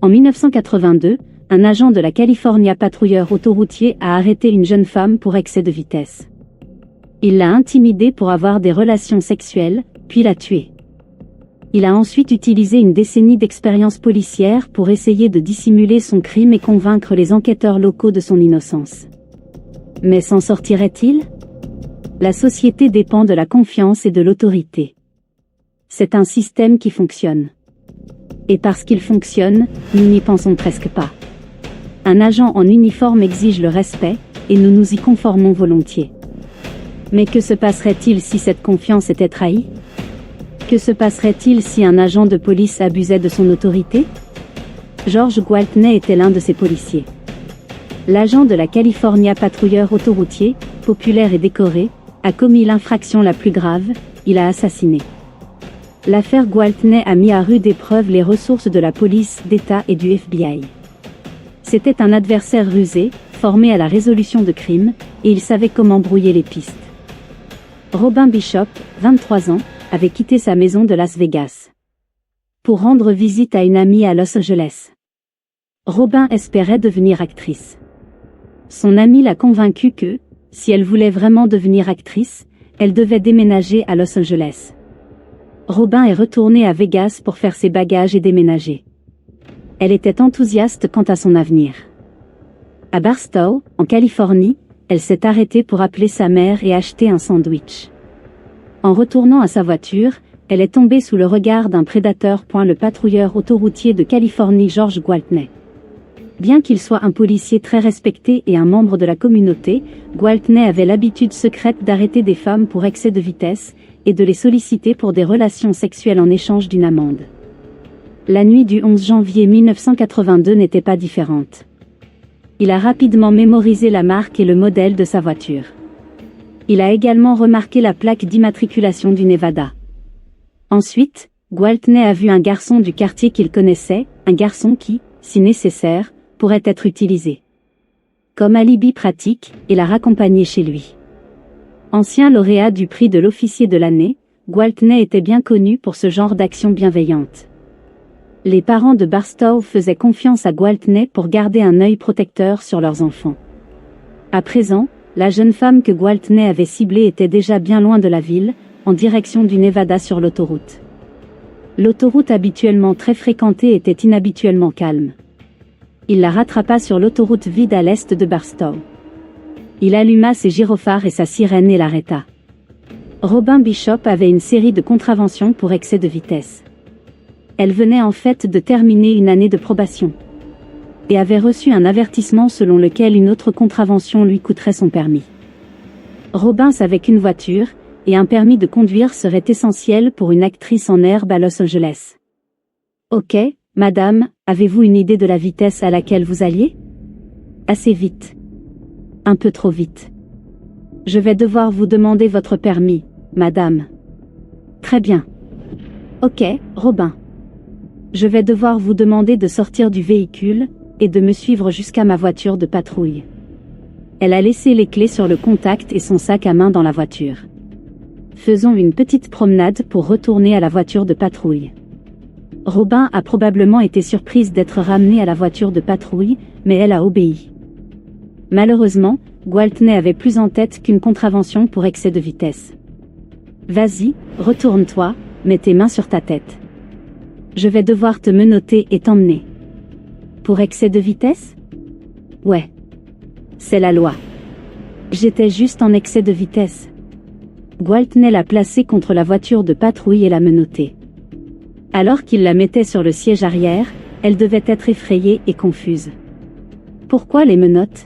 En 1982, un agent de la California patrouilleur autoroutier a arrêté une jeune femme pour excès de vitesse. Il l'a intimidée pour avoir des relations sexuelles, puis l'a tuée. Il a ensuite utilisé une décennie d'expérience policière pour essayer de dissimuler son crime et convaincre les enquêteurs locaux de son innocence. Mais s'en sortirait-il? La société dépend de la confiance et de l'autorité. C'est un système qui fonctionne. Et parce qu'il fonctionne, nous n'y pensons presque pas. Un agent en uniforme exige le respect, et nous nous y conformons volontiers. Mais que se passerait-il si cette confiance était trahie? Que se passerait-il si un agent de police abusait de son autorité? George Gwaltney était l'un de ces policiers. L'agent de la California patrouilleur autoroutier, populaire et décoré, a commis l'infraction la plus grave, il a assassiné. L'affaire Gwaltney a mis à rude épreuve les ressources de la police d'État et du FBI. C'était un adversaire rusé, formé à la résolution de crimes, et il savait comment brouiller les pistes. Robin Bishop, 23 ans, avait quitté sa maison de Las Vegas pour rendre visite à une amie à Los Angeles. Robin espérait devenir actrice. Son amie l'a convaincue que, si elle voulait vraiment devenir actrice, elle devait déménager à Los Angeles. Robin est retourné à Vegas pour faire ses bagages et déménager. Elle était enthousiaste quant à son avenir. À Barstow, en Californie, elle s'est arrêtée pour appeler sa mère et acheter un sandwich. En retournant à sa voiture, elle est tombée sous le regard d'un prédateur. Le patrouilleur autoroutier de Californie George Gwaltney. Bien qu'il soit un policier très respecté et un membre de la communauté, Gwaltney avait l'habitude secrète d'arrêter des femmes pour excès de vitesse, et de les solliciter pour des relations sexuelles en échange d'une amende. La nuit du 11 janvier 1982 n'était pas différente. Il a rapidement mémorisé la marque et le modèle de sa voiture. Il a également remarqué la plaque d'immatriculation du Nevada. Ensuite, Gwaltney a vu un garçon du quartier qu'il connaissait, un garçon qui, si nécessaire, pourrait être utilisé comme alibi pratique, et l'a raccompagné chez lui. Ancien lauréat du prix de l'officier de l'année, Gwaltney était bien connu pour ce genre d'action bienveillante. Les parents de Barstow faisaient confiance à Gwaltney pour garder un œil protecteur sur leurs enfants. À présent, la jeune femme que Gwaltney avait ciblée était déjà bien loin de la ville, en direction du Nevada sur l'autoroute. L'autoroute habituellement très fréquentée était inhabituellement calme. Il la rattrapa sur l'autoroute vide à l'est de Barstow. Il alluma ses gyrophares et sa sirène et l'arrêta. Robin Bishop avait une série de contraventions pour excès de vitesse. Elle venait en fait de terminer une année de probation. Et avait reçu un avertissement selon lequel une autre contravention lui coûterait son permis. Robin savait qu'une voiture, et un permis de conduire seraient essentiels pour une actrice en herbe à Los Angeles. Ok, madame, avez-vous une idée de la vitesse à laquelle vous alliez? Assez vite. Un peu trop vite. Je vais devoir vous demander votre permis, madame. Très bien. Ok, Robin. Je vais devoir vous demander de sortir du véhicule, et de me suivre jusqu'à ma voiture de patrouille. Elle a laissé les clés sur le contact et son sac à main dans la voiture. Faisons une petite promenade pour retourner à la voiture de patrouille. Robin a probablement été surprise d'être ramenée à la voiture de patrouille, mais elle a obéi. Malheureusement, Gwaltney avait plus en tête qu'une contravention pour excès de vitesse. Vas-y, retourne-toi, mets tes mains sur ta tête. Je vais devoir te menotter et t'emmener. Pour excès de vitesse? Ouais. C'est la loi. J'étais juste en excès de vitesse. Gwaltney l'a placée contre la voiture de patrouille et l'a menottée. Alors qu'il la mettait sur le siège arrière, elle devait être effrayée et confuse. Pourquoi les menottes?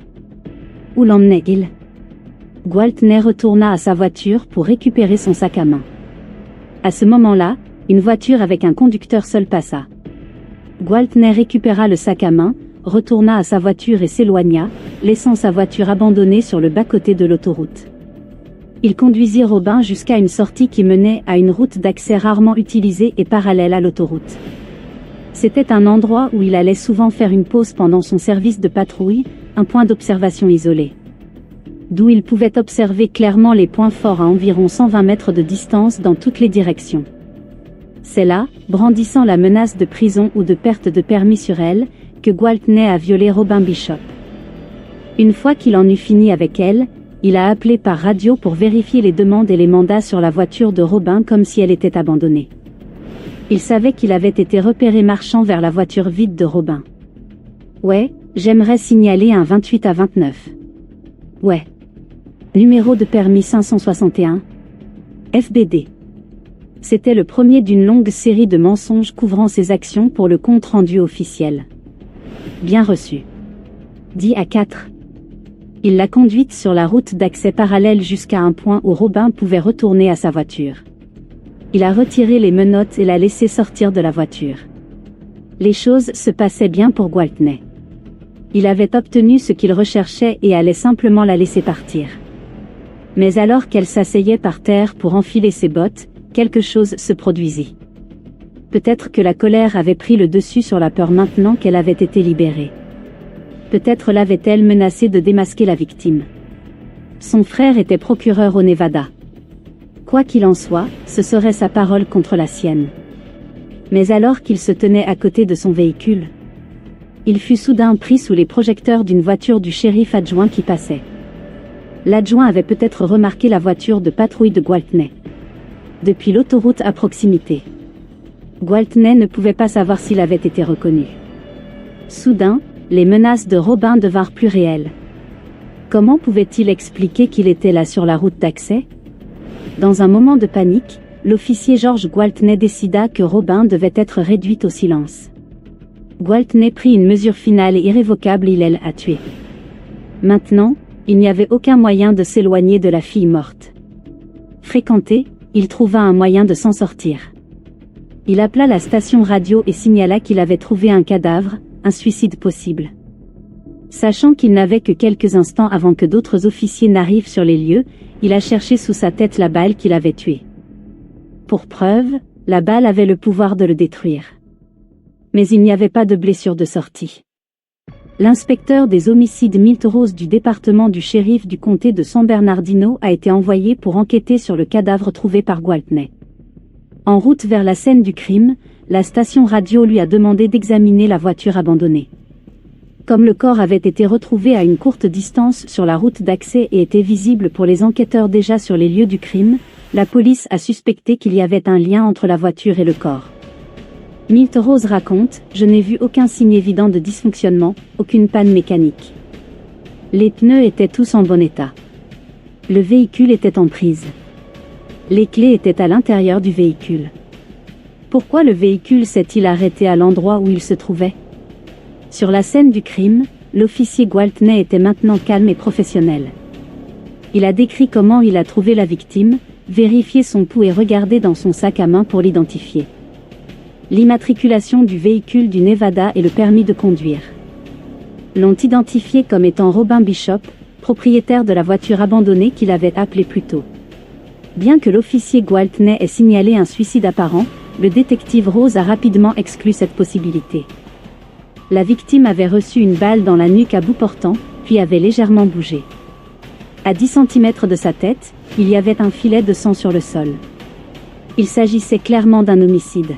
Où l'emmenait-il? Gwaltney retourna à sa voiture pour récupérer son sac à main. À ce moment-là, une voiture avec un conducteur seul passa. Gwaltney récupéra le sac à main, retourna à sa voiture et s'éloigna, laissant sa voiture abandonnée sur le bas-côté de l'autoroute. Il conduisit Robin jusqu'à une sortie qui menait à une route d'accès rarement utilisée et parallèle à l'autoroute. C'était un endroit où il allait souvent faire une pause pendant son service de patrouille, un point d'observation isolé. D'où il pouvait observer clairement les points forts à environ 120 mètres de distance dans toutes les directions. C'est là, brandissant la menace de prison ou de perte de permis sur elle, que Gwaltney a violé Robin Bishop. Une fois qu'il en eut fini avec elle, il a appelé par radio pour vérifier les demandes et les mandats sur la voiture de Robin comme si elle était abandonnée. Il savait qu'il avait été repéré marchant vers la voiture vide de Robin. Ouais, j'aimerais signaler un 28 à 29. Ouais. Numéro de permis 561. FBD. C'était le premier d'une longue série de mensonges couvrant ses actions pour le compte rendu officiel. Bien reçu. Dit à 4. Il l'a conduite sur la route d'accès parallèle jusqu'à un point où Robin pouvait retourner à sa voiture. Il a retiré les menottes et l'a laissé sortir de la voiture. Les choses se passaient bien pour Gwaltney. Il avait obtenu ce qu'il recherchait et allait simplement la laisser partir. Mais alors qu'elle s'asseyait par terre pour enfiler ses bottes, quelque chose se produisit. Peut-être que la colère avait pris le dessus sur la peur maintenant qu'elle avait été libérée. Peut-être l'avait-elle menacé de démasquer la victime. Son frère était procureur au Nevada. Quoi qu'il en soit, ce serait sa parole contre la sienne. Mais alors qu'il se tenait à côté de son véhicule, il fut soudain pris sous les projecteurs d'une voiture du shérif adjoint qui passait. L'adjoint avait peut-être remarqué la voiture de patrouille de Gwaltney. Depuis l'autoroute à proximité. Gwaltney ne pouvait pas savoir s'il avait été reconnu. Soudain, les menaces de Robin devinrent plus réelles. Comment pouvait-il expliquer qu'il était là sur la route d'accès ? Dans un moment de panique, l'officier George Gwaltney décida que Robin devait être réduite au silence. Gwaltney prit une mesure finale et irrévocable, il a tué. Maintenant, il n'y avait aucun moyen de s'éloigner de la fille morte. Fréquenté, il trouva un moyen de s'en sortir. Il appela la station radio et signala qu'il avait trouvé un cadavre, un suicide possible. Sachant qu'il n'avait que quelques instants avant que d'autres officiers n'arrivent sur les lieux, il a cherché sous sa tête la balle qui l'avait tué. Pour preuve, la balle avait le pouvoir de le détruire. Mais il n'y avait pas de blessure de sortie. L'inspecteur des homicides Milt Rose du département du shérif du comté de San Bernardino a été envoyé pour enquêter sur le cadavre trouvé par Gwaltney. En route vers la scène du crime, la station radio lui a demandé d'examiner la voiture abandonnée. Comme le corps avait été retrouvé à une courte distance sur la route d'accès et était visible pour les enquêteurs déjà sur les lieux du crime, la police a suspecté qu'il y avait un lien entre la voiture et le corps. Milt Rose raconte, « Je n'ai vu aucun signe évident de dysfonctionnement, aucune panne mécanique. Les pneus étaient tous en bon état. Le véhicule était en prise. Les clés étaient à l'intérieur du véhicule. Pourquoi le véhicule s'est-il arrêté à l'endroit où il se trouvait ? » Sur la scène du crime, l'officier Gwaltney était maintenant calme et professionnel. Il a décrit comment il a trouvé la victime, vérifié son pouls et regardé dans son sac à main pour l'identifier. L'immatriculation du véhicule du Nevada et le permis de conduire l'ont identifié comme étant Robin Bishop, propriétaire de la voiture abandonnée qu'il avait appelée plus tôt. Bien que l'officier Gwaltney ait signalé un suicide apparent, le détective Rose a rapidement exclu cette possibilité. La victime avait reçu une balle dans la nuque à bout portant, puis avait légèrement bougé. À 10 cm de sa tête, il y avait un filet de sang sur le sol. Il s'agissait clairement d'un homicide.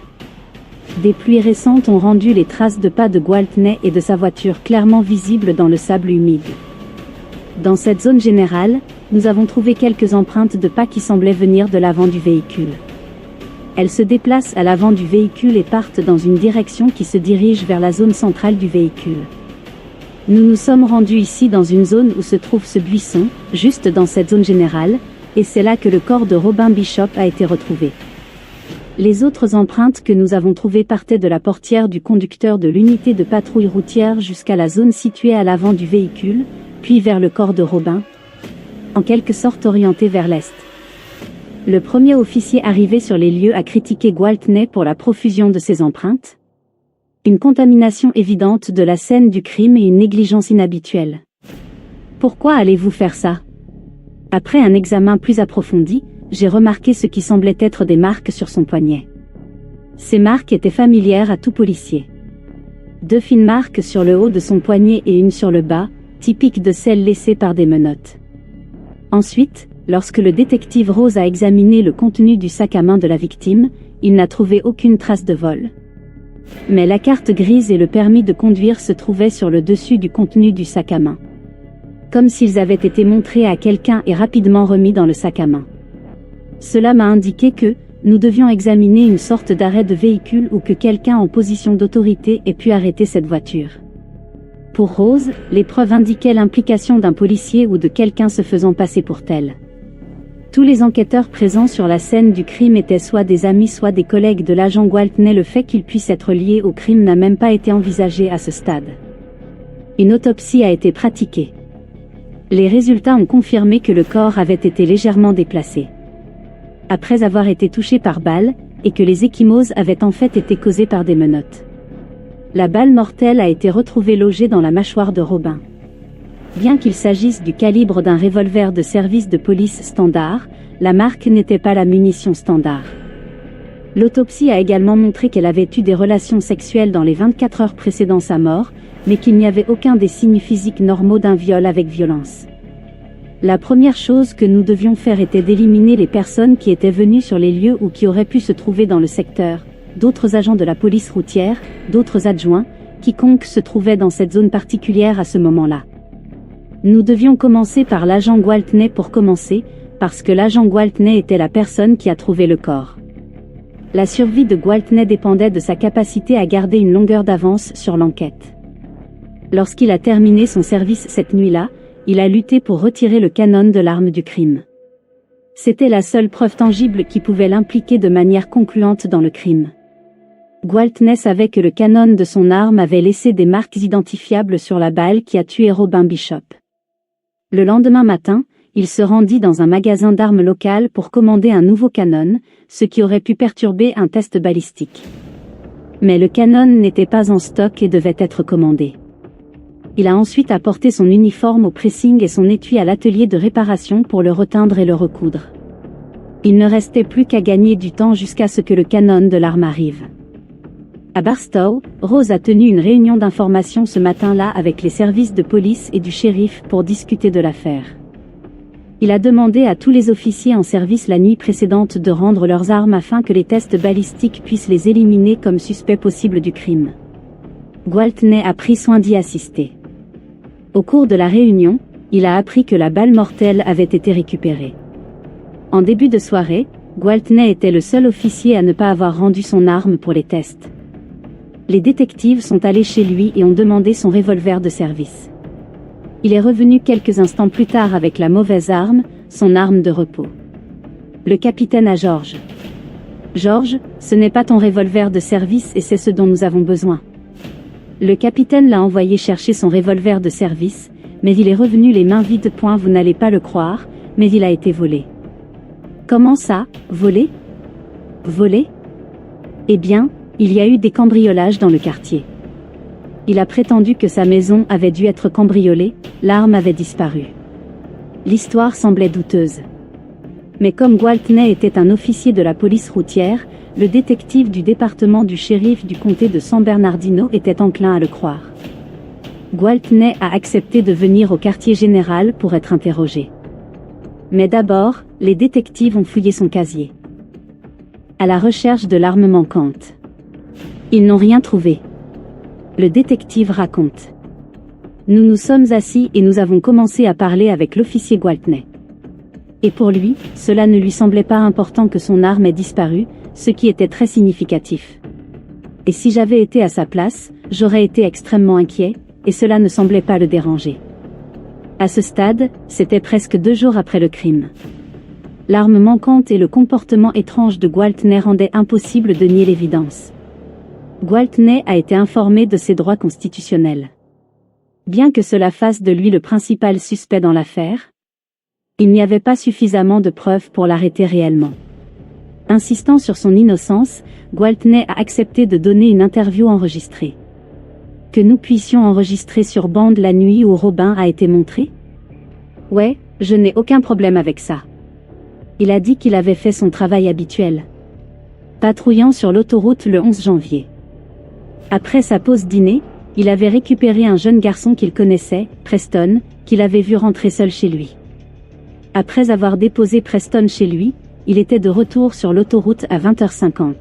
Des pluies récentes ont rendu les traces de pas de Gwaltney et de sa voiture clairement visibles dans le sable humide. Dans cette zone générale, nous avons trouvé quelques empreintes de pas qui semblaient venir de l'avant du véhicule. Elles se déplacent à l'avant du véhicule et partent dans une direction qui se dirige vers la zone centrale du véhicule. Nous nous sommes rendus ici dans une zone où se trouve ce buisson, juste dans cette zone générale, et c'est là que le corps de Robin Bishop a été retrouvé. Les autres empreintes que nous avons trouvées partaient de la portière du conducteur de l'unité de patrouille routière jusqu'à la zone située à l'avant du véhicule, puis vers le corps de Robin, en quelque sorte orienté vers l'est. Le premier officier arrivé sur les lieux a critiqué Gwaltney pour la profusion de ses empreintes. Une contamination évidente de la scène du crime et une négligence inhabituelle. Pourquoi allez-vous faire ça ? Après un examen plus approfondi, j'ai remarqué ce qui semblait être des marques sur son poignet. Ces marques étaient familières à tout policier. 2 fines marques sur le haut de son poignet et une sur le bas, typiques de celles laissées par des menottes. Ensuite, lorsque le détective Rose a examiné le contenu du sac à main de la victime, il n'a trouvé aucune trace de vol. Mais la carte grise et le permis de conduire se trouvaient sur le dessus du contenu du sac à main. Comme s'ils avaient été montrés à quelqu'un et rapidement remis dans le sac à main. Cela m'a indiqué que nous devions examiner une sorte d'arrêt de véhicule ou que quelqu'un en position d'autorité ait pu arrêter cette voiture. Pour Rose, les preuves indiquaient l'implication d'un policier ou de quelqu'un se faisant passer pour tel. Tous les enquêteurs présents sur la scène du crime étaient soit des amis soit des collègues de l'agent Gwaltney. Le fait qu'il puisse être lié au crime n'a même pas été envisagé à ce stade. Une autopsie a été pratiquée. Les résultats ont confirmé que le corps avait été légèrement déplacé. Après avoir été touché par balle, et que les ecchymoses avaient en fait été causées par des menottes. La balle mortelle a été retrouvée logée dans la mâchoire de Robin. Bien qu'il s'agisse du calibre d'un revolver de service de police standard, la marque n'était pas la munition standard. L'autopsie a également montré qu'elle avait eu des relations sexuelles dans les 24 heures précédant sa mort, mais qu'il n'y avait aucun des signes physiques normaux d'un viol avec violence. La première chose que nous devions faire était d'éliminer les personnes qui étaient venues sur les lieux ou qui auraient pu se trouver dans le secteur, d'autres agents de la police routière, d'autres adjoints, quiconque se trouvait dans cette zone particulière à ce moment-là. Nous devions commencer par l'agent Gwaltney pour commencer, parce que l'agent Gwaltney était la personne qui a trouvé le corps. La survie de Gwaltney dépendait de sa capacité à garder une longueur d'avance sur l'enquête. Lorsqu'il a terminé son service cette nuit-là, il a lutté pour retirer le canon de l'arme du crime. C'était la seule preuve tangible qui pouvait l'impliquer de manière concluante dans le crime. Gwaltney savait que le canon de son arme avait laissé des marques identifiables sur la balle qui a tué Robin Bishop. Le lendemain matin, il se rendit dans un magasin d'armes local pour commander un nouveau canon, ce qui aurait pu perturber un test balistique. Mais le canon n'était pas en stock et devait être commandé. Il a ensuite apporté son uniforme au pressing et son étui à l'atelier de réparation pour le reteindre et le recoudre. Il ne restait plus qu'à gagner du temps jusqu'à ce que le canon de l'arme arrive. À Barstow, Rose a tenu une réunion d'information ce matin-là avec les services de police et du shérif pour discuter de l'affaire. Il a demandé à tous les officiers en service la nuit précédente de rendre leurs armes afin que les tests balistiques puissent les éliminer comme suspects possibles du crime. Gwaltney a pris soin d'y assister. Au cours de la réunion, il a appris que la balle mortelle avait été récupérée. En début de soirée, Gwaltney était le seul officier à ne pas avoir rendu son arme pour les tests. Les détectives sont allés chez lui et ont demandé son revolver de service. Il est revenu quelques instants plus tard avec la mauvaise arme, son arme de repos. Le capitaine à George. « George, ce n'est pas ton revolver de service et c'est ce dont nous avons besoin. » Le capitaine l'a envoyé chercher son revolver de service, mais il est revenu les mains vides. Vous n'allez pas le croire, mais il a été volé. Comment ça, volé? Volé? Eh bien, il y a eu des cambriolages dans le quartier. Il a prétendu que sa maison avait dû être cambriolée, l'arme avait disparu. L'histoire semblait douteuse. Mais comme Gwaltney était un officier de la police routière, le détective du département du shérif du comté de San Bernardino était enclin à le croire. Gwaltney a accepté de venir au quartier général pour être interrogé. Mais d'abord, les détectives ont fouillé son casier. À la recherche de l'arme manquante. Ils n'ont rien trouvé. Le détective raconte. Nous nous sommes assis et nous avons commencé à parler avec l'officier Gwaltney. Et pour lui, cela ne lui semblait pas important que son arme ait disparu, ce qui était très significatif. Et si j'avais été à sa place, j'aurais été extrêmement inquiet, et cela ne semblait pas le déranger. À ce stade, c'était presque 2 jours après le crime. L'arme manquante et le comportement étrange de Gwaltney rendaient impossible de nier l'évidence. Gwaltney a été informé de ses droits constitutionnels. Bien que cela fasse de lui le principal suspect dans l'affaire, il n'y avait pas suffisamment de preuves pour l'arrêter réellement. Insistant sur son innocence, Gwaltney a accepté de donner une interview enregistrée. Que nous puissions enregistrer sur bande la nuit où Robin a été montré? Ouais, je n'ai aucun problème avec ça. Il a dit qu'il avait fait son travail habituel. Patrouillant sur l'autoroute le 11 janvier. Après sa pause dîner, il avait récupéré un jeune garçon qu'il connaissait, Preston, qu'il avait vu rentrer seul chez lui. Après avoir déposé Preston chez lui, il était de retour sur l'autoroute à 20h50.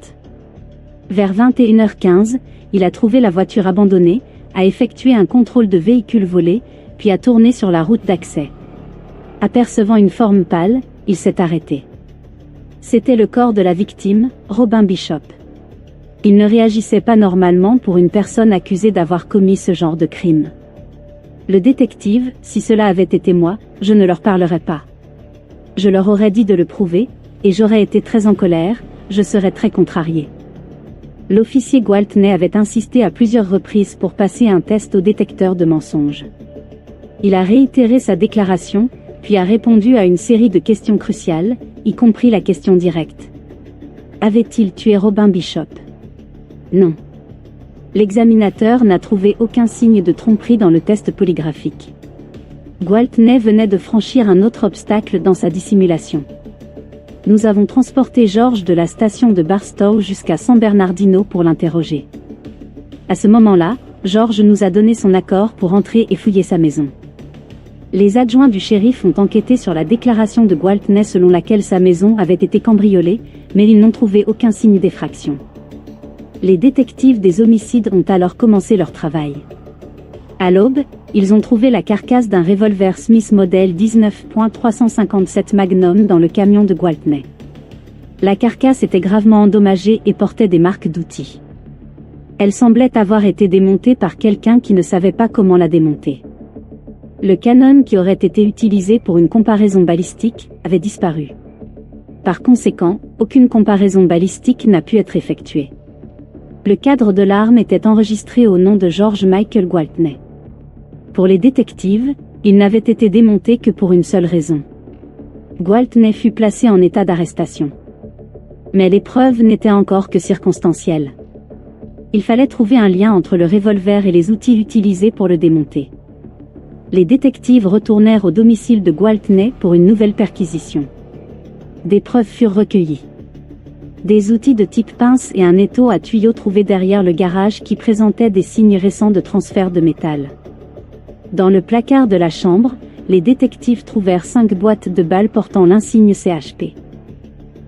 Vers 21h15, il a trouvé la voiture abandonnée, a effectué un contrôle de véhicule volé, puis a tourné sur la route d'accès. Apercevant une forme pâle, il s'est arrêté. C'était le corps de la victime, Robin Bishop. Il ne réagissait pas normalement pour une personne accusée d'avoir commis ce genre de crime. Le détective, si cela avait été moi, je ne leur parlerais pas. Je leur aurais dit de le prouver, et j'aurais été très en colère, je serais très contrarié. L'officier Gwaltney avait insisté à plusieurs reprises pour passer un test au détecteur de mensonges. Il a réitéré sa déclaration, puis a répondu à une série de questions cruciales, y compris la question directe. Avait-il tué Robin Bishop? Non. L'examinateur n'a trouvé aucun signe de tromperie dans le test polygraphique. Gwaltney venait de franchir un autre obstacle dans sa dissimulation. Nous avons transporté George de la station de Barstow jusqu'à San Bernardino pour l'interroger. À ce moment-là, George nous a donné son accord pour entrer et fouiller sa maison. Les adjoints du shérif ont enquêté sur la déclaration de Gwaltney selon laquelle sa maison avait été cambriolée, mais ils n'ont trouvé aucun signe d'effraction. Les détectives des homicides ont alors commencé leur travail. À l'aube, ils ont trouvé la carcasse d'un revolver Smith modèle 19.357 Magnum dans le camion de Gwaltney. La carcasse était gravement endommagée et portait des marques d'outils. Elle semblait avoir été démontée par quelqu'un qui ne savait pas comment la démonter. Le canon qui aurait été utilisé pour une comparaison balistique avait disparu. Par conséquent, aucune comparaison balistique n'a pu être effectuée. Le cadre de l'arme était enregistré au nom de George Michael Gwaltney. Pour les détectives, il n'avait été démonté que pour une seule raison. Gwaltney fut placé en état d'arrestation. Mais les preuves n'étaient encore que circonstancielles. Il fallait trouver un lien entre le revolver et les outils utilisés pour le démonter. Les détectives retournèrent au domicile de Gwaltney pour une nouvelle perquisition. Des preuves furent recueillies. Des outils de type pince et un étau à tuyaux trouvés derrière le garage qui présentaient des signes récents de transfert de métal. Dans le placard de la chambre, les détectives trouvèrent 5 boîtes de balles portant l'insigne CHP.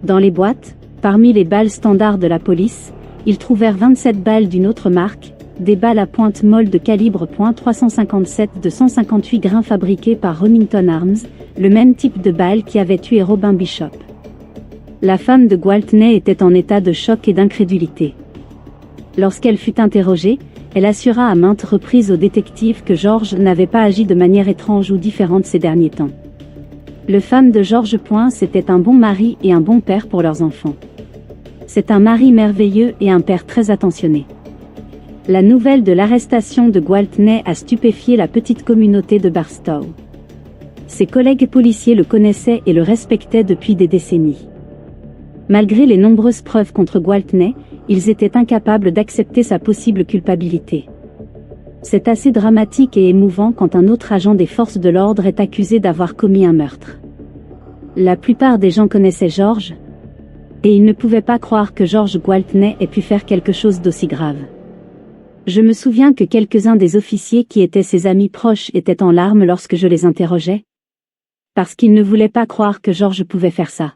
Dans les boîtes, parmi les balles standards de la police, ils trouvèrent 27 balles d'une autre marque, des balles à pointe molle de calibre .357 de 158 grains fabriquées par Remington Arms, le même type de balle qui avait tué Robin Bishop. La femme de Gwaltney était en état de choc et d'incrédulité. Lorsqu'elle fut interrogée, elle assura à maintes reprises aux détectives que George n'avait pas agi de manière étrange ou différente ces derniers temps. Le femme de George était un bon mari et un bon père pour leurs enfants. C'est un mari merveilleux et un père très attentionné. La nouvelle de l'arrestation de Gwaltney a stupéfié la petite communauté de Barstow. Ses collègues policiers le connaissaient et le respectaient depuis des décennies. Malgré les nombreuses preuves contre Gwaltney, ils étaient incapables d'accepter sa possible culpabilité. C'est assez dramatique et émouvant quand un autre agent des forces de l'ordre est accusé d'avoir commis un meurtre. La plupart des gens connaissaient George, et ils ne pouvaient pas croire que George Gwaltney ait pu faire quelque chose d'aussi grave. Je me souviens que quelques-uns des officiers qui étaient ses amis proches étaient en larmes lorsque je les interrogeais, parce qu'ils ne voulaient pas croire que George pouvait faire ça.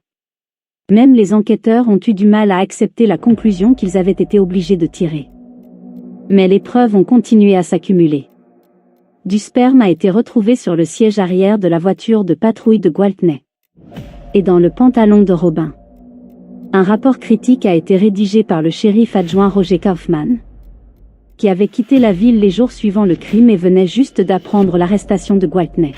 Même les enquêteurs ont eu du mal à accepter la conclusion qu'ils avaient été obligés de tirer. Mais les preuves ont continué à s'accumuler. Du sperme a été retrouvé sur le siège arrière de la voiture de patrouille de Gwaltney. Et dans le pantalon de Robin. Un rapport critique a été rédigé par le shérif adjoint Roger Kaufman, qui avait quitté la ville les jours suivant le crime et venait juste d'apprendre l'arrestation de Gwaltney.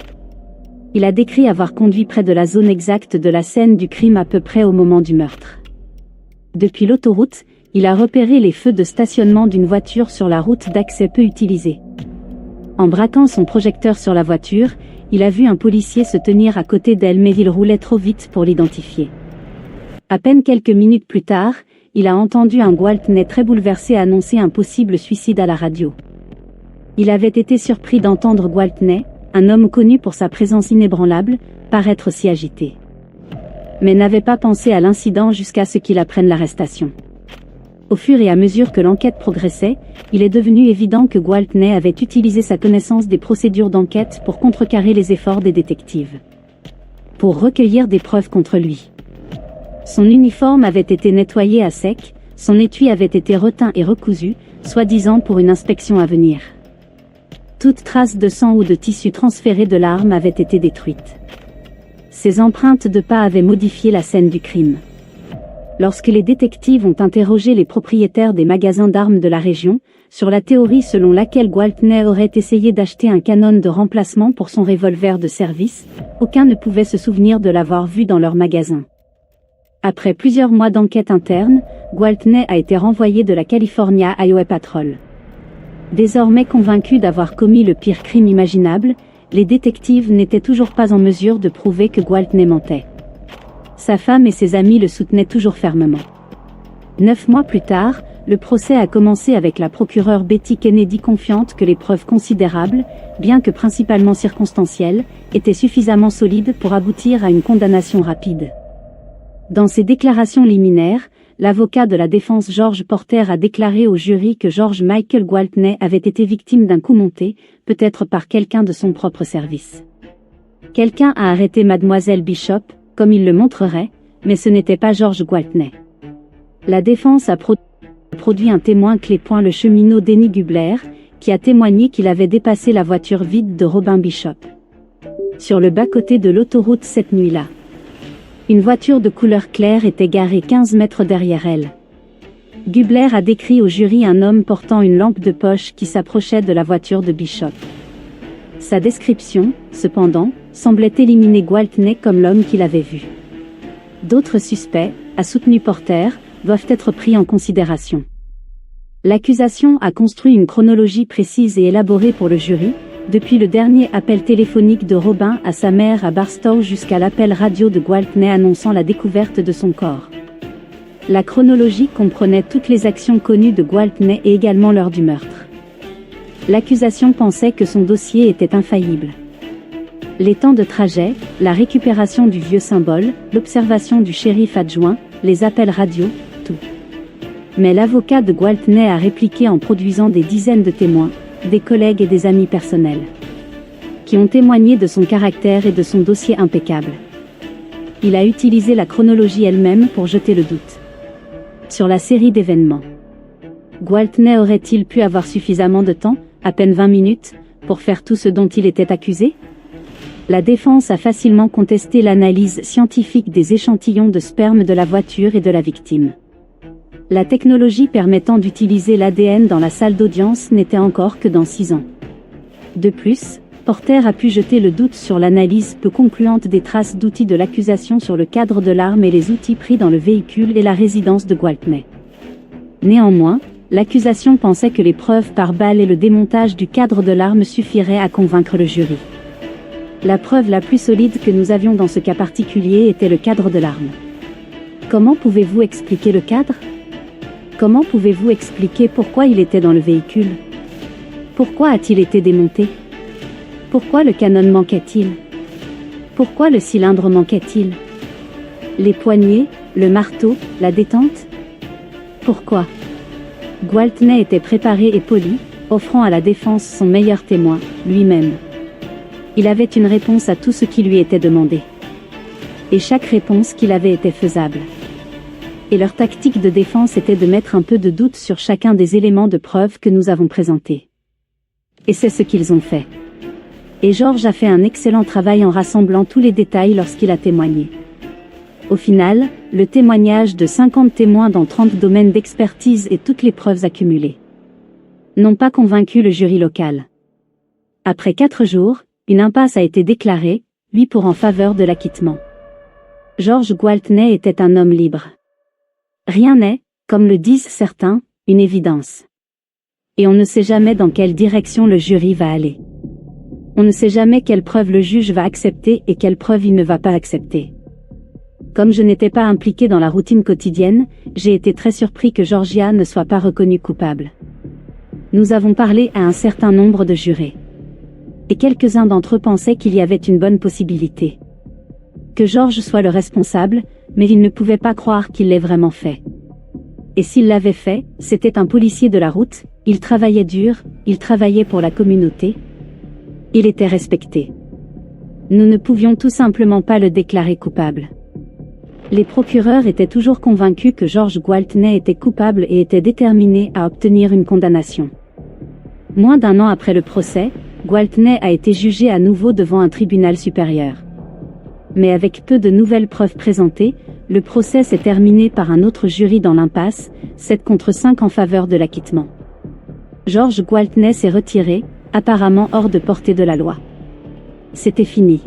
Il a décrit avoir conduit près de la zone exacte de la scène du crime à peu près au moment du meurtre. Depuis l'autoroute, il a repéré les feux de stationnement d'une voiture sur la route d'accès peu utilisée. En braquant son projecteur sur la voiture, il a vu un policier se tenir à côté d'elle mais il roulait trop vite pour l'identifier. À peine quelques minutes plus tard, il a entendu un Gwaltney très bouleversé annoncer un possible suicide à la radio. Il avait été surpris d'entendre Gwaltney, un homme connu pour sa présence inébranlable, paraître si agité. Mais n'avait pas pensé à l'incident jusqu'à ce qu'il apprenne l'arrestation. Au fur et à mesure que l'enquête progressait, il est devenu évident que Gwaltney avait utilisé sa connaissance des procédures d'enquête pour contrecarrer les efforts des détectives. Pour recueillir des preuves contre lui. Son uniforme avait été nettoyé à sec, son étui avait été reteint et recousu, soi-disant pour une inspection à venir. Toute trace de sang ou de tissu transféré de l'arme avait été détruite. Ces empreintes de pas avaient modifié la scène du crime. Lorsque les détectives ont interrogé les propriétaires des magasins d'armes de la région, sur la théorie selon laquelle Gwaltney aurait essayé d'acheter un canon de remplacement pour son revolver de service, aucun ne pouvait se souvenir de l'avoir vu dans leur magasin. Après plusieurs mois d'enquête interne, Gwaltney a été renvoyé de la California Highway Patrol. Désormais convaincus d'avoir commis le pire crime imaginable, les détectives n'étaient toujours pas en mesure de prouver que Gwaltney mentait. Sa femme et ses amis le soutenaient toujours fermement. 9 mois plus tard, le procès a commencé avec la procureure Betty Kennedy confiante que les preuves considérables, bien que principalement circonstancielles, étaient suffisamment solides pour aboutir à une condamnation rapide. Dans ses déclarations liminaires, l'avocat de la défense George Porter a déclaré au jury que George Michael Gwaltney avait été victime d'un coup monté, peut-être par quelqu'un de son propre service. Quelqu'un a arrêté Mademoiselle Bishop, comme il le montrerait, mais ce n'était pas George Gwaltney. La défense a produit un témoin clé. Le cheminot Denny Gubler, qui a témoigné qu'il avait dépassé la voiture vide de Robin Bishop sur le bas-côté de l'autoroute cette nuit-là. Une voiture de couleur claire était garée 15 mètres derrière elle. Gubler a décrit au jury un homme portant une lampe de poche qui s'approchait de la voiture de Bishop. Sa description, cependant, semblait éliminer Gwaltney comme l'homme qu'il avait vu. D'autres suspects, a soutenu Porter, doivent être pris en considération. L'accusation a construit une chronologie précise et élaborée pour le jury, depuis le dernier appel téléphonique de Robin à sa mère à Barstow jusqu'à l'appel radio de Gwaltney annonçant la découverte de son corps. La chronologie comprenait toutes les actions connues de Gwaltney et également l'heure du meurtre. L'accusation pensait que son dossier était infaillible. Les temps de trajet, la récupération du vieux symbole, l'observation du shérif adjoint, les appels radio, tout. Mais l'avocat de Gwaltney a répliqué en produisant des dizaines de témoins, des collègues et des amis personnels, qui ont témoigné de son caractère et de son dossier impeccable. Il a utilisé la chronologie elle-même pour jeter le doute sur la série d'événements. Gwaltney aurait-il pu avoir suffisamment de temps, à peine 20 minutes, pour faire tout ce dont il était accusé? La défense a facilement contesté l'analyse scientifique des échantillons de sperme de la voiture et de la victime. La technologie permettant d'utiliser l'ADN dans la salle d'audience n'était encore que dans 6 ans. De plus, Porter a pu jeter le doute sur l'analyse peu concluante des traces d'outils de l'accusation sur le cadre de l'arme et les outils pris dans le véhicule et la résidence de Gwaltney. Néanmoins, l'accusation pensait que les preuves par balles et le démontage du cadre de l'arme suffiraient à convaincre le jury. La preuve la plus solide que nous avions dans ce cas particulier était le cadre de l'arme. Comment pouvez-vous expliquer le cadre ? Comment pouvez-vous expliquer pourquoi il était dans le véhicule? Pourquoi a-t-il été démonté? Pourquoi le canon manquait-il? Pourquoi le cylindre manquait-il? Les poignées, le marteau, la détente? Pourquoi? Gwaltney était préparé et poli, offrant à la défense son meilleur témoin, lui-même. Il avait une réponse à tout ce qui lui était demandé. Et chaque réponse qu'il avait était faisable. Et leur tactique de défense était de mettre un peu de doute sur chacun des éléments de preuve que nous avons présentés. Et c'est ce qu'ils ont fait. Et George a fait un excellent travail en rassemblant tous les détails lorsqu'il a témoigné. Au final, le témoignage de 50 témoins dans 30 domaines d'expertise et toutes les preuves accumulées n'ont pas convaincu le jury local. Après 4 jours, une impasse a été déclarée, lui pour en faveur de l'acquittement. George Gwaltney était un homme libre. Rien n'est, comme le disent certains, une évidence. Et on ne sait jamais dans quelle direction le jury va aller. On ne sait jamais quelle preuve le juge va accepter et quelle preuve il ne va pas accepter. Comme je n'étais pas impliqué dans la routine quotidienne, j'ai été très surpris que Georgia ne soit pas reconnue coupable. Nous avons parlé à un certain nombre de jurés. Et quelques-uns d'entre eux pensaient qu'il y avait une bonne possibilité que George soit le responsable, mais ils ne pouvaient pas croire qu'il l'ait vraiment fait. Et s'il l'avait fait, c'était un policier de la route, il travaillait dur, il travaillait pour la communauté. Il était respecté. Nous ne pouvions tout simplement pas le déclarer coupable. Les procureurs étaient toujours convaincus que George Gwaltney était coupable et étaient déterminés à obtenir une condamnation. Moins d'1 an après le procès, Gwaltney a été jugé à nouveau devant un tribunal supérieur. Mais avec peu de nouvelles preuves présentées, le procès s'est terminé par un autre jury dans l'impasse, 7 contre 5 en faveur de l'acquittement. George Gwaltney s'est retiré, apparemment hors de portée de la loi. C'était fini.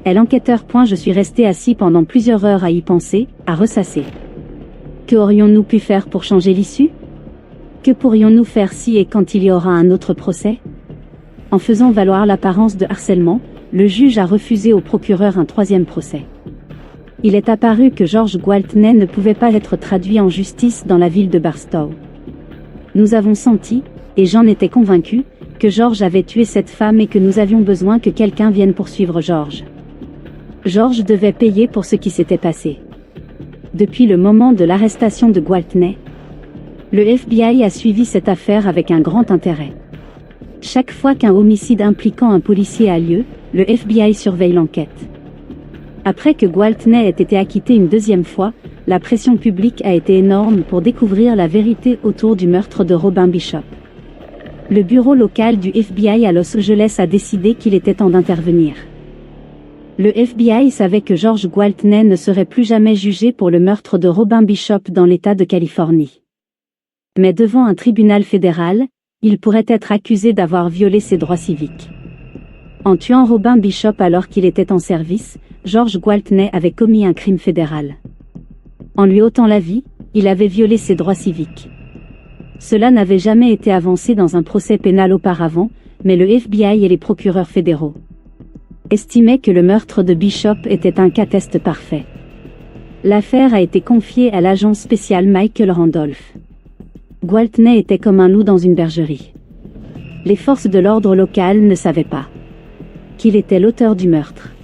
L'enquêteur. Je suis resté assis pendant plusieurs heures à y penser, à ressasser. Que aurions-nous pu faire pour changer l'issue? Que pourrions-nous faire si et quand il y aura un autre procès? En faisant valoir l'apparence de harcèlement, le juge a refusé au procureur un 3e procès. Il est apparu que George Gwaltney ne pouvait pas être traduit en justice dans la ville de Barstow. Nous avons senti, et j'en étais convaincu, que George avait tué cette femme et que nous avions besoin que quelqu'un vienne poursuivre George. George devait payer pour ce qui s'était passé. Depuis le moment de l'arrestation de Gwaltney, le FBI a suivi cette affaire avec un grand intérêt. Chaque fois qu'un homicide impliquant un policier a lieu, le FBI surveille l'enquête. Après que Gwaltney ait été acquitté une 2e fois, la pression publique a été énorme pour découvrir la vérité autour du meurtre de Robin Bishop. Le bureau local du FBI à Los Angeles a décidé qu'il était temps d'intervenir. Le FBI savait que George Gwaltney ne serait plus jamais jugé pour le meurtre de Robin Bishop dans l'État de Californie. Mais devant un tribunal fédéral, il pourrait être accusé d'avoir violé ses droits civiques. En tuant Robin Bishop alors qu'il était en service, George Gwaltney avait commis un crime fédéral. En lui ôtant la vie, il avait violé ses droits civiques. Cela n'avait jamais été avancé dans un procès pénal auparavant, mais le FBI et les procureurs fédéraux estimaient que le meurtre de Bishop était un cas test parfait. L'affaire a été confiée à l'agent spécial Michael Randolph. Gwaltney était comme un loup dans une bergerie. Les forces de l'ordre local ne savaient pas qu'il était l'auteur du meurtre.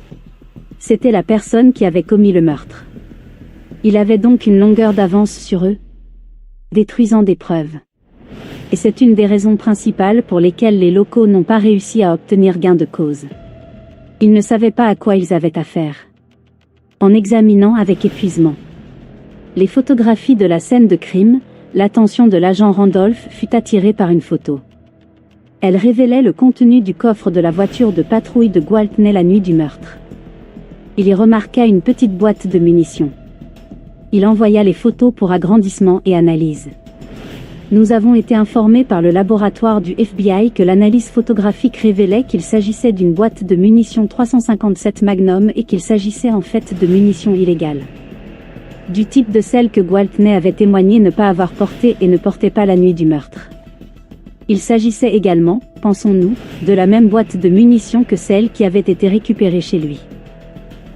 C'était la personne qui avait commis le meurtre. Il avait donc une longueur d'avance sur eux, détruisant des preuves. Et c'est une des raisons principales pour lesquelles les locaux n'ont pas réussi à obtenir gain de cause. Ils ne savaient pas à quoi ils avaient affaire. En examinant avec épuisement les photographies de la scène de crime, l'attention de l'agent Randolph fut attirée par une photo. Elle révélait le contenu du coffre de la voiture de patrouille de Gwaltney la nuit du meurtre. Il y remarqua une petite boîte de munitions. Il envoya les photos pour agrandissement et analyse. Nous avons été informés par le laboratoire du FBI que l'analyse photographique révélait qu'il s'agissait d'une boîte de munitions 357 Magnum et qu'il s'agissait en fait de munitions illégales. Du type de celles que Gwaltney avait témoigné ne pas avoir portées et ne portait pas la nuit du meurtre. Il s'agissait également, pensons-nous, de la même boîte de munitions que celle qui avait été récupérée chez lui.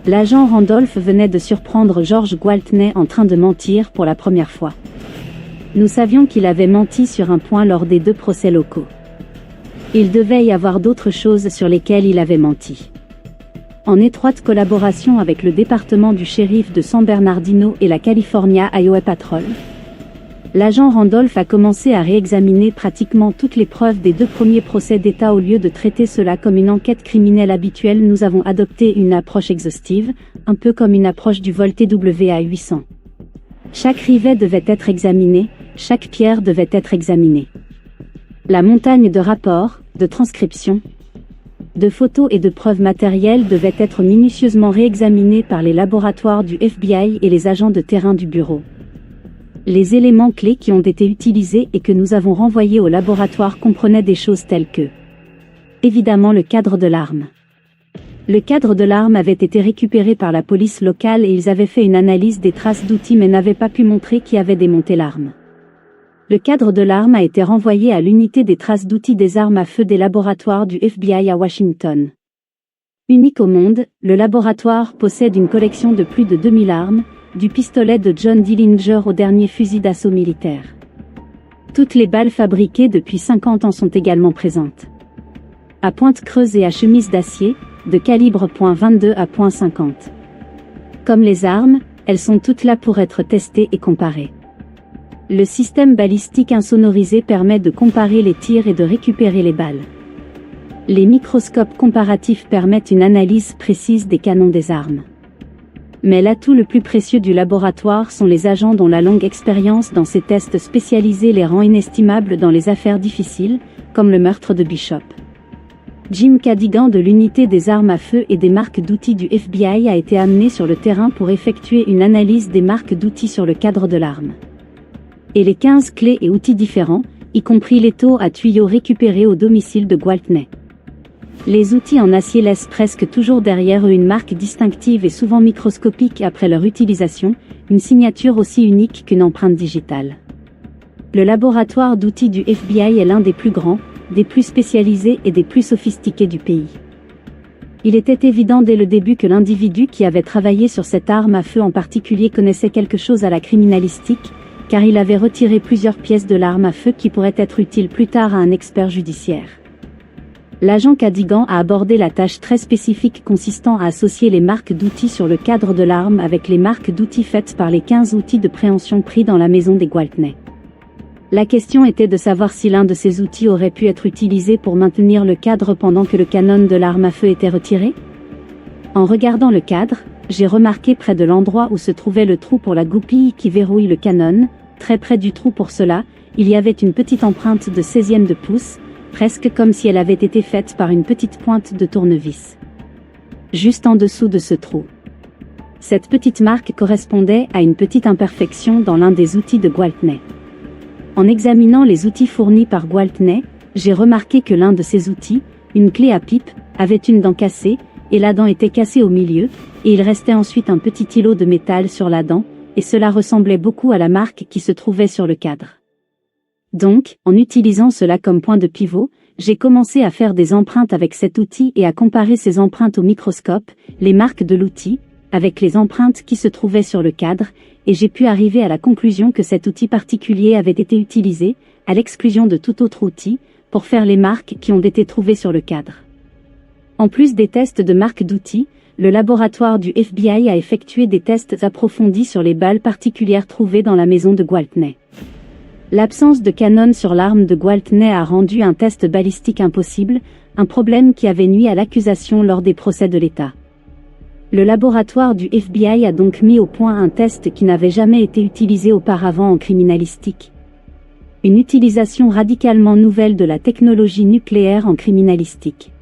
L'agent Randolph venait de surprendre George Gwaltney en train de mentir pour la première fois. Nous savions qu'il avait menti sur un point lors des 2 procès locaux. Il devait y avoir d'autres choses sur lesquelles il avait menti. En étroite collaboration avec le département du shérif de San Bernardino et la California Highway Patrol, l'agent Randolph a commencé à réexaminer pratiquement toutes les preuves des 2 premiers procès d'État. Au lieu de traiter cela comme une enquête criminelle habituelle, nous avons adopté une approche exhaustive, un peu comme une approche du vol TWA 800. Chaque rivet devait être examiné, chaque pierre devait être examinée. La montagne de rapports, de transcriptions, de photos et de preuves matérielles devait être minutieusement réexaminée par les laboratoires du FBI et les agents de terrain du bureau. Les éléments clés qui ont été utilisés et que nous avons renvoyés au laboratoire comprenaient des choses telles que, évidemment, le cadre de l'arme. Le cadre de l'arme avait été récupéré par la police locale et ils avaient fait une analyse des traces d'outils mais n'avaient pas pu montrer qui avait démonté l'arme. Le cadre de l'arme a été renvoyé à l'unité des traces d'outils des armes à feu des laboratoires du FBI à Washington. Unique au monde, le laboratoire possède une collection de plus de 2000 armes, du pistolet de John Dillinger au dernier fusil d'assaut militaire. Toutes les balles fabriquées depuis 50 ans sont également présentes. À pointe creuse et à chemise d'acier, de calibre .22 à .50. Comme les armes, elles sont toutes là pour être testées et comparées. Le système balistique insonorisé permet de comparer les tirs et de récupérer les balles. Les microscopes comparatifs permettent une analyse précise des canons des armes. Mais l'atout le plus précieux du laboratoire sont les agents dont la longue expérience dans ces tests spécialisés les rend inestimables dans les affaires difficiles, comme le meurtre de Bishop. Jim Cadigan de l'unité des armes à feu et des marques d'outils du FBI a été amené sur le terrain pour effectuer une analyse des marques d'outils sur le cadre de l'arme. Et les 15 clés et outils différents, y compris l'étau à tuyaux récupérés au domicile de Gwaltney. Les outils en acier laissent presque toujours derrière eux une marque distinctive et souvent microscopique après leur utilisation, une signature aussi unique qu'une empreinte digitale. Le laboratoire d'outils du FBI est l'un des plus grands, des plus spécialisés et des plus sophistiqués du pays. Il était évident dès le début que l'individu qui avait travaillé sur cette arme à feu en particulier connaissait quelque chose à la criminalistique, car il avait retiré plusieurs pièces de l'arme à feu qui pourraient être utiles plus tard à un expert judiciaire. L'agent Cadigan a abordé la tâche très spécifique consistant à associer les marques d'outils sur le cadre de l'arme avec les marques d'outils faites par les 15 outils de préhension pris dans la maison des Gwaltney. La question était de savoir si l'un de ces outils aurait pu être utilisé pour maintenir le cadre pendant que le canon de l'arme à feu était retiré. En regardant le cadre, j'ai remarqué près de l'endroit où se trouvait le trou pour la goupille qui verrouille le canon, très près du trou pour cela, il y avait une petite empreinte de 16e de pouce, presque comme si elle avait été faite par une petite pointe de tournevis. Juste en dessous de ce trou. Cette petite marque correspondait à une petite imperfection dans l'un des outils de Gwaltney. En examinant les outils fournis par Gwaltney, j'ai remarqué que l'un de ces outils, une clé à pipe, avait une dent cassée, et la dent était cassée au milieu, et il restait ensuite un petit îlot de métal sur la dent, et cela ressemblait beaucoup à la marque qui se trouvait sur le cadre. Donc, en utilisant cela comme point de pivot, j'ai commencé à faire des empreintes avec cet outil et à comparer ces empreintes au microscope, les marques de l'outil, avec les empreintes qui se trouvaient sur le cadre, et j'ai pu arriver à la conclusion que cet outil particulier avait été utilisé, à l'exclusion de tout autre outil, pour faire les marques qui ont été trouvées sur le cadre. En plus des tests de marques d'outils, le laboratoire du FBI a effectué des tests approfondis sur les balles particulières trouvées dans la maison de Gwaltney. L'absence de canon sur l'arme de Gwaltney a rendu un test balistique impossible, un problème qui avait nui à l'accusation lors des procès de l'État. Le laboratoire du FBI a donc mis au point un test qui n'avait jamais été utilisé auparavant en criminalistique. Une utilisation radicalement nouvelle de la technologie nucléaire en criminalistique.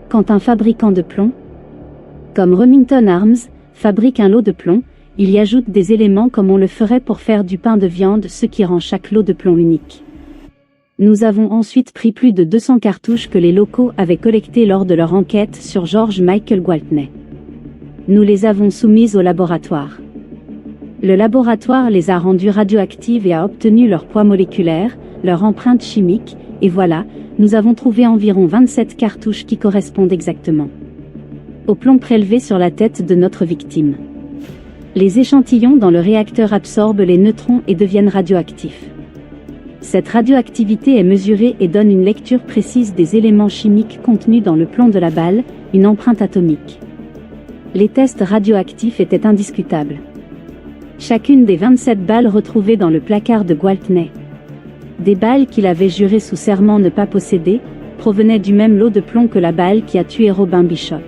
Quand un fabricant de plomb, comme Remington Arms, fabrique un lot de plomb, il y ajoute des éléments comme on le ferait pour faire du pain de viande, ce qui rend chaque lot de plomb unique. Nous avons ensuite pris plus de 200 cartouches que les locaux avaient collectées lors de leur enquête sur George Michael Gwaltney. Nous les avons soumises au laboratoire. Le laboratoire les a rendues radioactives et a obtenu leur poids moléculaire, leur empreinte chimique, et voilà, nous avons trouvé environ 27 cartouches qui correspondent exactement au plomb prélevé sur la tête de notre victime. Les échantillons dans le réacteur absorbent les neutrons et deviennent radioactifs. Cette radioactivité est mesurée et donne une lecture précise des éléments chimiques contenus dans le plomb de la balle, une empreinte atomique. Les tests radioactifs étaient indiscutables. Chacune des 27 balles retrouvées dans le placard de Gwaltney, des balles qu'il avait juré sous serment ne pas posséder, provenaient du même lot de plomb que la balle qui a tué Robin Bishop.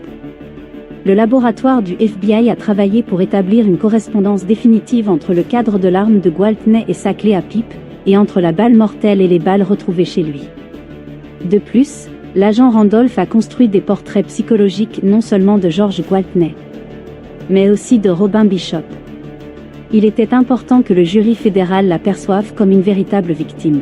Le laboratoire du FBI a travaillé pour établir une correspondance définitive entre le cadre de l'arme de Gwaltney et sa clé à pipe, et entre la balle mortelle et les balles retrouvées chez lui. De plus, l'agent Randolph a construit des portraits psychologiques non seulement de George Gwaltney, mais aussi de Robin Bishop. Il était important que le jury fédéral l'aperçoive comme une véritable victime.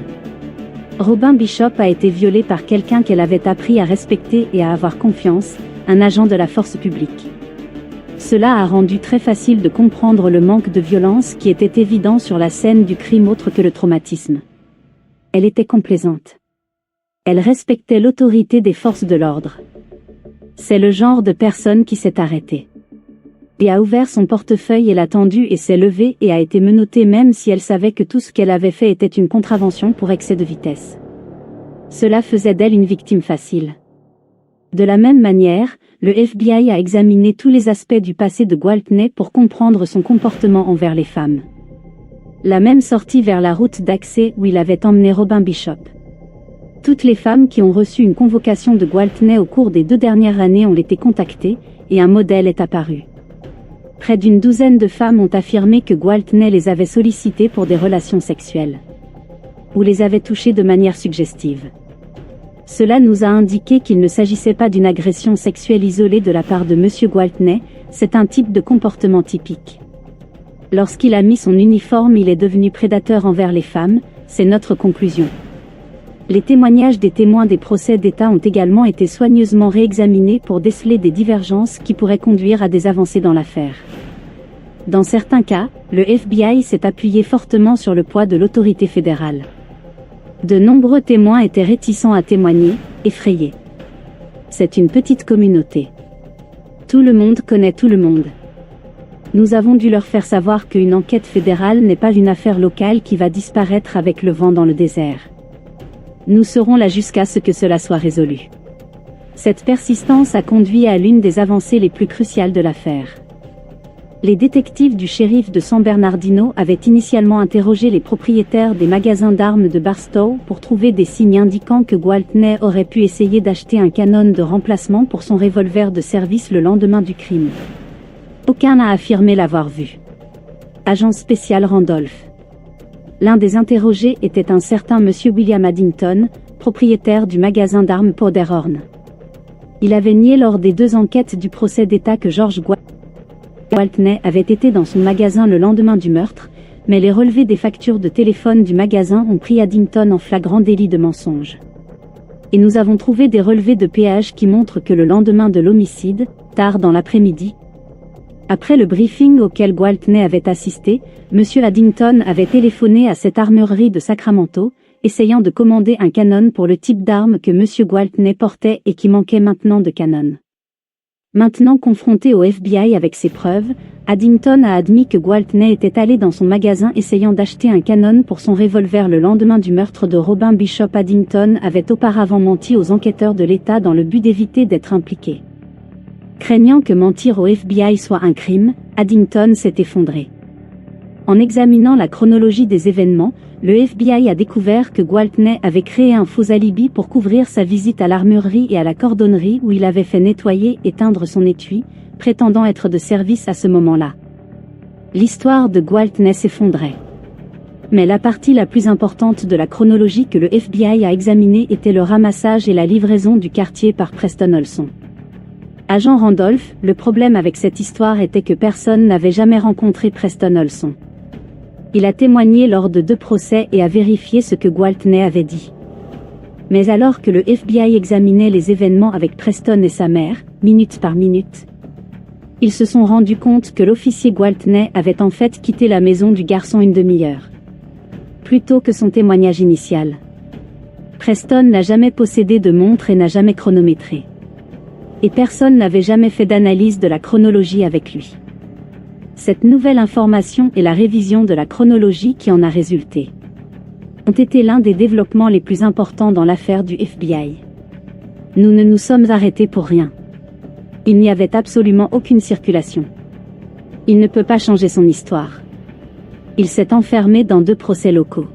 Robin Bishop a été violé par quelqu'un qu'elle avait appris à respecter et à avoir confiance, un agent de la force publique. Cela a rendu très facile de comprendre le manque de violence qui était évident sur la scène du crime autre que le traumatisme. Elle était complaisante. Elle respectait l'autorité des forces de l'ordre. C'est le genre de personne qui s'est arrêtée. Et a ouvert son portefeuille et l'a tendu et s'est levée et a été menottée même si elle savait que tout ce qu'elle avait fait était une contravention pour excès de vitesse. Cela faisait d'elle une victime facile. De la même manière, le FBI a examiné tous les aspects du passé de Gwaltney pour comprendre son comportement envers les femmes. La même sortie vers la route d'accès où il avait emmené Robin Bishop. Toutes les femmes qui ont reçu une convocation de Gwaltney au cours des 2 dernières années ont été contactées, et un modèle est apparu. Près d'une douzaine de femmes ont affirmé que Gwaltney les avait sollicitées pour des relations sexuelles. Ou les avait touchées de manière suggestive. Cela nous a indiqué qu'il ne s'agissait pas d'une agression sexuelle isolée de la part de M. Gwaltney, c'est un type de comportement typique. Lorsqu'il a mis son uniforme, il est devenu prédateur envers les femmes, c'est notre conclusion. Les témoignages des témoins des procès d'État ont également été soigneusement réexaminés pour déceler des divergences qui pourraient conduire à des avancées dans l'affaire. Dans certains cas, le FBI s'est appuyé fortement sur le poids de l'autorité fédérale. De nombreux témoins étaient réticents à témoigner, effrayés. C'est une petite communauté. Tout le monde connaît tout le monde. Nous avons dû leur faire savoir qu'une enquête fédérale n'est pas une affaire locale qui va disparaître avec le vent dans le désert. Nous serons là jusqu'à ce que cela soit résolu. Cette persistance a conduit à l'une des avancées les plus cruciales de l'affaire. Les détectives du shérif de San Bernardino avaient initialement interrogé les propriétaires des magasins d'armes de Barstow pour trouver des signes indiquant que Gwaltney aurait pu essayer d'acheter un canon de remplacement pour son revolver de service le lendemain du crime. Aucun n'a affirmé l'avoir vu. Agent spécial Randolph. L'un des interrogés était un certain monsieur William Addington, propriétaire du magasin d'armes Powderhorn. Il avait nié lors des 2 enquêtes du procès d'État que George Gwaltney avait été dans son magasin le lendemain du meurtre, mais les relevés des factures de téléphone du magasin ont pris Addington en flagrant délit de mensonge. Et nous avons trouvé des relevés de péage qui montrent que le lendemain de l'homicide, tard dans l'après-midi, après le briefing auquel Gwaltney avait assisté, M. Addington avait téléphoné à cette armurerie de Sacramento, essayant de commander un canon pour le type d'arme que M. Gwaltney portait et qui manquait maintenant de canon. Maintenant confronté au FBI avec ses preuves, Addington a admis que Gwaltney était allé dans son magasin essayant d'acheter un canon pour son revolver le lendemain du meurtre de Robin Bishop. Addington avait auparavant menti aux enquêteurs de l'État dans le but d'éviter d'être impliqué. Craignant que mentir au FBI soit un crime, Addington s'est effondré. En examinant la chronologie des événements, le FBI a découvert que Gwaltney avait créé un faux alibi pour couvrir sa visite à l'armurerie et à la cordonnerie où il avait fait nettoyer et teindre son étui, prétendant être de service à ce moment-là. L'histoire de Gwaltney s'effondrait. Mais la partie la plus importante de la chronologie que le FBI a examinée était le ramassage et la livraison du quartier par Preston Olson. Agent Randolph, le problème avec cette histoire était que personne n'avait jamais rencontré Preston Olson. Il a témoigné lors de 2 procès et a vérifié ce que Gwaltney avait dit. Mais alors que le FBI examinait les événements avec Preston et sa mère, minute par minute, ils se sont rendus compte que l'officier Gwaltney avait en fait quitté la maison du garçon une demi-heure. Plus tôt que son témoignage initial. Preston n'a jamais possédé de montre et n'a jamais chronométré. Et personne n'avait jamais fait d'analyse de la chronologie avec lui. Cette nouvelle information et la révision de la chronologie qui en a résulté ont été l'un des développements les plus importants dans l'affaire du FBI. Nous ne nous sommes arrêtés pour rien. Il n'y avait absolument aucune circulation. Il ne peut pas changer son histoire. Il s'est enfermé dans 2 procès locaux.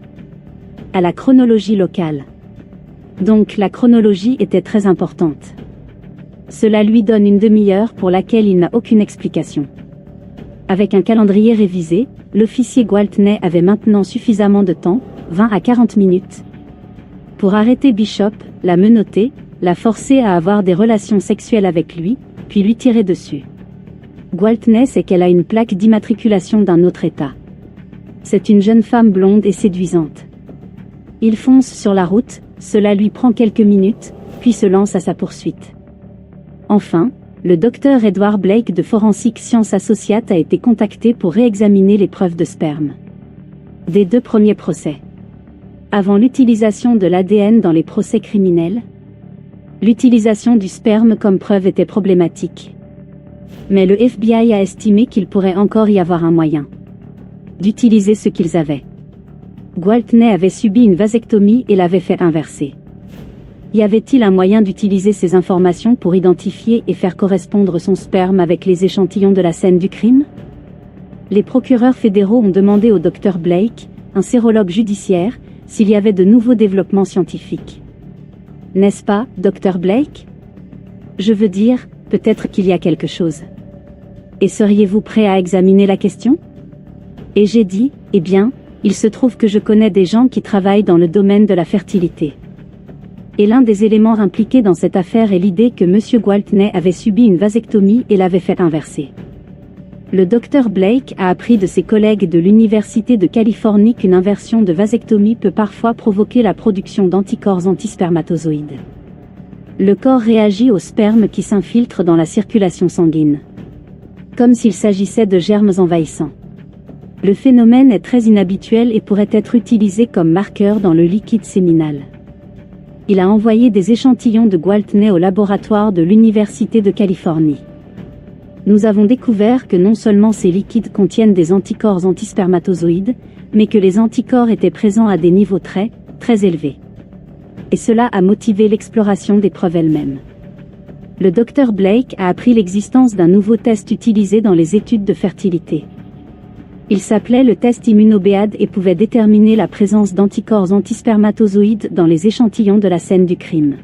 À la chronologie locale. Donc la chronologie était très importante. Cela lui donne une demi-heure pour laquelle il n'a aucune explication. Avec un calendrier révisé, l'officier Gwaltney avait maintenant suffisamment de temps, 20 à 40 minutes, pour arrêter Bishop, la menotter, la forcer à avoir des relations sexuelles avec lui, puis lui tirer dessus. Gwaltney sait qu'elle a une plaque d'immatriculation d'un autre État. C'est une jeune femme blonde et séduisante. Il fonce sur la route, cela lui prend quelques minutes, puis se lance à sa poursuite. Enfin, le docteur Edward Blake de Forensic Science Associates a été contacté pour réexaminer les preuves de sperme des 2 premiers procès. Avant l'utilisation de l'ADN dans les procès criminels, l'utilisation du sperme comme preuve était problématique. Mais le FBI a estimé qu'il pourrait encore y avoir un moyen d'utiliser ce qu'ils avaient. Gwaltney avait subi une vasectomie et l'avait fait inverser. Y avait-il un moyen d'utiliser ces informations pour identifier et faire correspondre son sperme avec les échantillons de la scène du crime? Les procureurs fédéraux ont demandé au Dr Blake, un sérologue judiciaire, s'il y avait de nouveaux développements scientifiques. N'est-ce pas, Dr Blake? Je veux dire, peut-être qu'il y a quelque chose. Et seriez-vous prêt à examiner la question? Et j'ai dit, eh bien, il se trouve que je connais des gens qui travaillent dans le domaine de la fertilité. Et l'un des éléments impliqués dans cette affaire est l'idée que M. Gwaltney avait subi une vasectomie et l'avait fait inverser. Le Dr Blake a appris de ses collègues de l'Université de Californie qu'une inversion de vasectomie peut parfois provoquer la production d'anticorps antispermatozoïdes. Le corps réagit au sperme qui s'infiltre dans la circulation sanguine. Comme s'il s'agissait de germes envahissants. Le phénomène est très inhabituel et pourrait être utilisé comme marqueur dans le liquide séminal. Il a envoyé des échantillons de Gwaltney au laboratoire de l'Université de Californie. Nous avons découvert que non seulement ces liquides contiennent des anticorps antispermatozoïdes, mais que les anticorps étaient présents à des niveaux très, très élevés. Et cela a motivé l'exploration des preuves elles-mêmes. Le Dr Blake a appris l'existence d'un nouveau test utilisé dans les études de fertilité. Il s'appelait le test immunobéade et pouvait déterminer la présence d'anticorps antispermatozoïdes dans les échantillons de la scène du crime.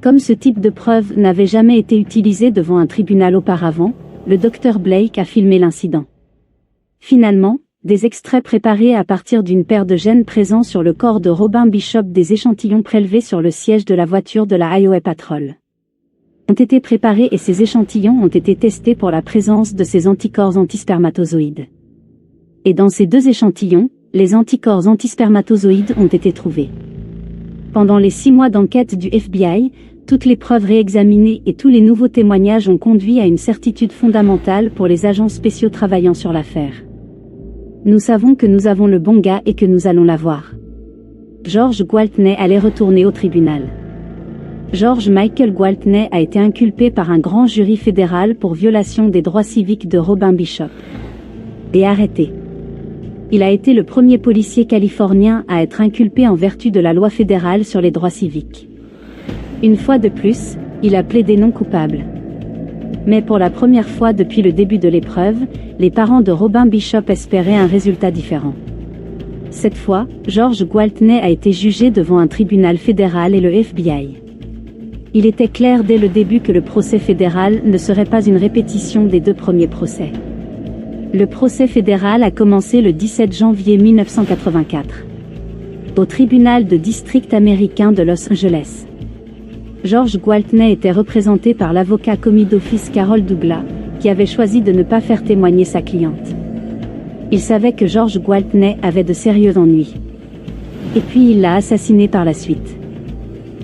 Comme ce type de preuve n'avait jamais été utilisé devant un tribunal auparavant, le Dr Blake a filmé l'incident. Finalement, des extraits préparés à partir d'une paire de gènes présents sur le corps de Robin Bishop des échantillons prélevés sur le siège de la voiture de la Highway Patrol ont été préparés et ces échantillons ont été testés pour la présence de ces anticorps antispermatozoïdes. Et dans ces deux échantillons, les anticorps antispermatozoïdes ont été trouvés. Pendant les 6 mois d'enquête du FBI, toutes les preuves réexaminées et tous les nouveaux témoignages ont conduit à une certitude fondamentale pour les agents spéciaux travaillant sur l'affaire. Nous savons que nous avons le bon gars et que nous allons l'avoir. George Gwaltney allait retourner au tribunal. George Michael Gwaltney a été inculpé par un grand jury fédéral pour violation des droits civiques de Robin Bishop. Et arrêté. Il a été le premier policier californien à être inculpé en vertu de la loi fédérale sur les droits civiques. Une fois de plus, il a plaidé non coupable. Mais pour la première fois depuis le début de l'épreuve, les parents de Robin Bishop espéraient un résultat différent. Cette fois, George Gwaltney a été jugé devant un tribunal fédéral et le FBI. Il était clair dès le début que le procès fédéral ne serait pas une répétition des 2 premiers procès. Le procès fédéral a commencé le 17 janvier 1984. Au tribunal de district américain de Los Angeles. George Gwaltney était représenté par l'avocat commis d'office Carol Douglas, qui avait choisi de ne pas faire témoigner sa cliente. Il savait que George Gwaltney avait de sérieux ennuis. Et puis il l'a assassiné par la suite.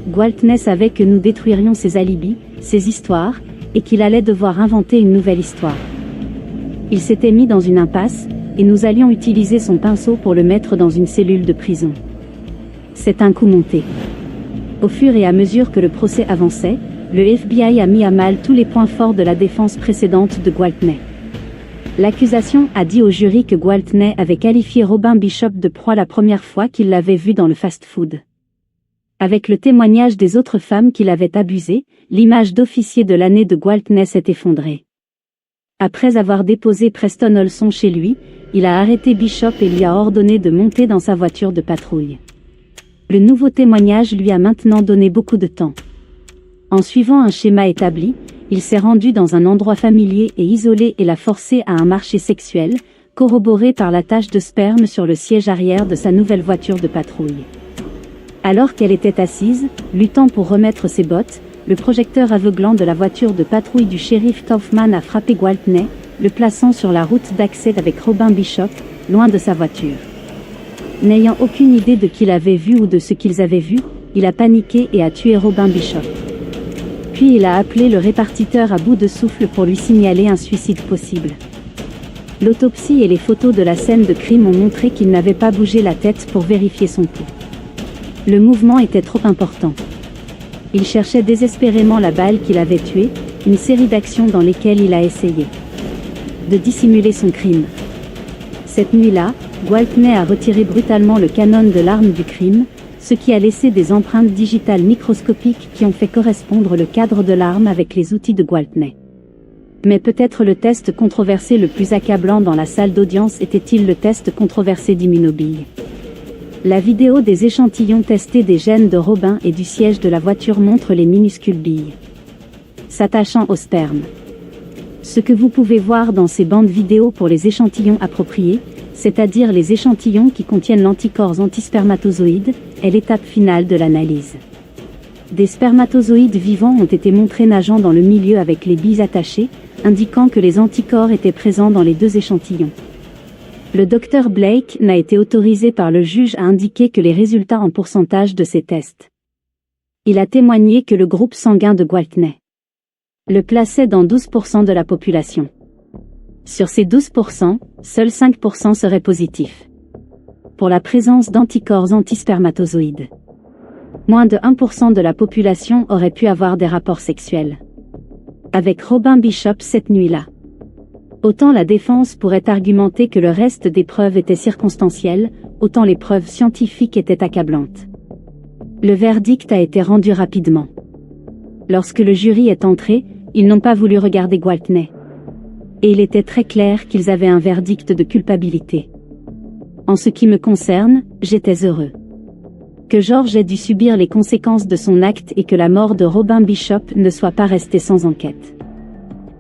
Gwaltney savait que nous détruirions ses alibis, ses histoires, et qu'il allait devoir inventer une nouvelle histoire. Il s'était mis dans une impasse, et nous allions utiliser son pinceau pour le mettre dans une cellule de prison. C'est un coup monté. Au fur et à mesure que le procès avançait, le FBI a mis à mal tous les points forts de la défense précédente de Gwaltney. L'accusation a dit au jury que Gwaltney avait qualifié Robin Bishop de proie la première fois qu'il l'avait vu dans le fast-food. Avec le témoignage des autres femmes qui l'avaient abusé, l'image d'officier de l'année de Gwaltney s'est effondrée. Après avoir déposé Preston Olson chez lui, il a arrêté Bishop et lui a ordonné de monter dans sa voiture de patrouille. Le nouveau témoignage lui a maintenant donné beaucoup de temps. En suivant un schéma établi, il s'est rendu dans un endroit familier et isolé et l'a forcé à un marché sexuel, corroboré par la tache de sperme sur le siège arrière de sa nouvelle voiture de patrouille. Alors qu'elle était assise, luttant pour remettre ses bottes, le projecteur aveuglant de la voiture de patrouille du shérif Kaufman a frappé Gwaltney, le plaçant sur la route d'accès avec Robin Bishop, loin de sa voiture. N'ayant aucune idée de qui l'avait vu ou de ce qu'ils avaient vu, il a paniqué et a tué Robin Bishop. Puis il a appelé le répartiteur à bout de souffle pour lui signaler un suicide possible. L'autopsie et les photos de la scène de crime ont montré qu'il n'avait pas bougé la tête pour vérifier son pouls. Le mouvement était trop important. Il cherchait désespérément la balle qu'il avait tuée, une série d'actions dans lesquelles il a essayé de dissimuler son crime. Cette nuit-là, Gwaltney a retiré brutalement le canon de l'arme du crime, ce qui a laissé des empreintes digitales microscopiques qui ont fait correspondre le cadre de l'arme avec les outils de Gwaltney. Mais peut-être le test controversé le plus accablant dans la salle d'audience était-il le test controversé d'immunobille. La vidéo des échantillons testés des gènes de Robin et du siège de la voiture montre les minuscules billes s'attachant au sperme. Ce que vous pouvez voir dans ces bandes vidéo pour les échantillons appropriés, c'est-à-dire les échantillons qui contiennent l'anticorps antispermatozoïde, est l'étape finale de l'analyse. Des spermatozoïdes vivants ont été montrés nageant dans le milieu avec les billes attachées, indiquant que les anticorps étaient présents dans les deux échantillons. Le Dr Blake n'a été autorisé par le juge à indiquer que les résultats en pourcentage de ces tests. Il a témoigné que le groupe sanguin de Gwaltney le plaçait dans 12% de la population. Sur ces 12%, seuls 5% seraient positifs pour la présence d'anticorps antispermatozoïdes. Moins de 1% de la population aurait pu avoir des rapports sexuels avec Robin Bishop cette nuit-là. Autant la défense pourrait argumenter que le reste des preuves était circonstanciel, autant les preuves scientifiques étaient accablantes. Le verdict a été rendu rapidement. Lorsque le jury est entré, ils n'ont pas voulu regarder Gwaltney. Et il était très clair qu'ils avaient un verdict de culpabilité. En ce qui me concerne, j'étais heureux que George ait dû subir les conséquences de son acte et que la mort de Robin Bishop ne soit pas restée sans enquête.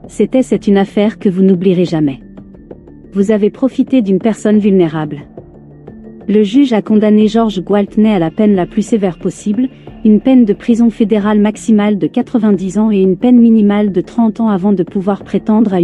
C'est une affaire que vous n'oublierez jamais. Vous avez profité d'une personne vulnérable. Le juge a condamné George Gwaltney à la peine la plus sévère possible, une peine de prison fédérale maximale de 90 ans et une peine minimale de 30 ans avant de pouvoir prétendre à une